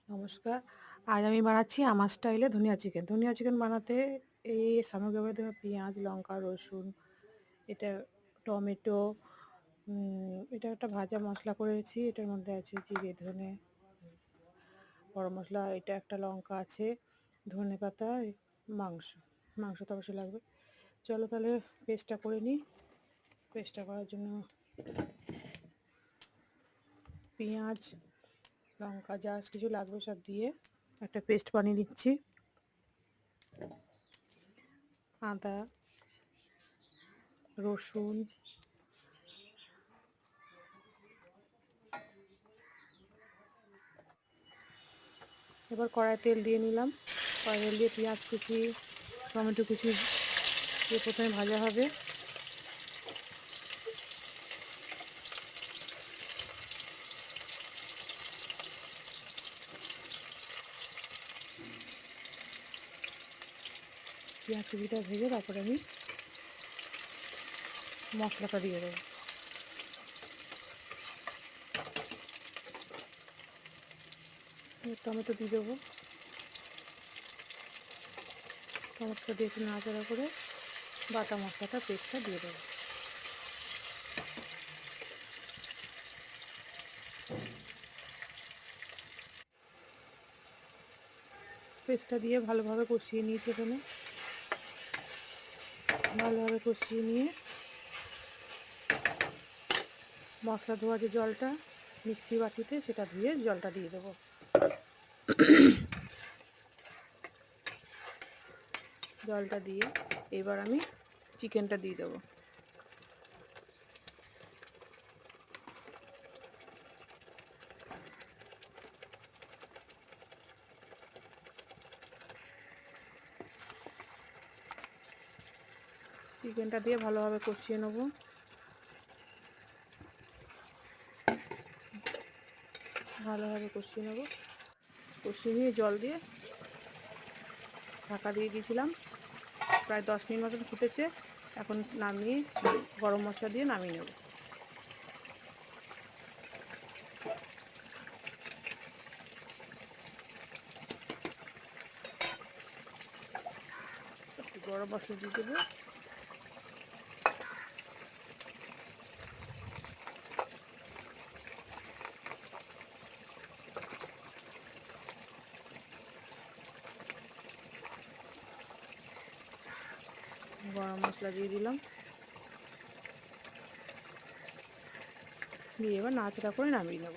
নমস্কার। আজ আমি বানাচ্ছি আমার স্টাইলে ধনিয়া চিকেন। ধনিয়া চিকেন বানাতে এই সামগ্রীগুলো দেবো: পেঁয়াজ, লঙ্কা, রসুন, এটা টমেটো, এটা একটা ভাজা মশলা করেছি। এটার মধ্যে আছে জিরে, ধনে, গরম মশলা, এটা একটা লঙ্কা আছে, ধনেপাতা, মাংস তো অবশ্যই লাগবে। চলো তাহলে পেস্টটা করে নিই। পেস্টটা করার জন্য পেঁয়াজ, লঙ্কা যা কিছু লাগবে সব দিয়ে একটা পেস্ট বানিয়ে দিচ্ছি। আদা, রসুন, এবার কড়াই তেল দিয়ে নিলাম। কড়াই তেল দিয়ে পেঁয়াজ কুচি, টমেটো কুচি দিয়ে প্রথমে ভাজা হবে। পেঁয়াজ কুচিটা ভেজে তারপরে আমি মশলাটা দিয়ে দেবো। টমেটো দিয়ে দেবো। টমেটোটা দিয়ে একটু নাড়াচাড়া করে বাটা মশলাটা পেস্টটা দিয়ে দেবো। পেস্টটা দিয়ে ভালোভাবে কষিয়ে নিয়েছি। এখানে ভালোভাবে কষিয়ে নিয়ে মশলা ধোয়া যে জলটা মিক্সি বাটিতে, সেটা ধুয়ে জলটা দিয়ে দেবো। জলটা দিয়ে এবার আমি চিকেনটা দিয়ে দেবো। চিকেনটা দিয়ে ভালোভাবে কষিয়ে নেবো। কষিয়ে নিয়ে জল দিয়ে ঢাকা দিয়ে দিয়েছিলাম। প্রায় 10 মিনিট মতন ফুটেছে। এখন নামিয়ে গরম মশলা দিয়ে নামিয়ে নেব। গরম মশলা দিয়ে দেবো। গরম মশলা দিয়ে দিলাম। দিয়ে এবার নাড়াচাড়া করে নামিয়ে নেব।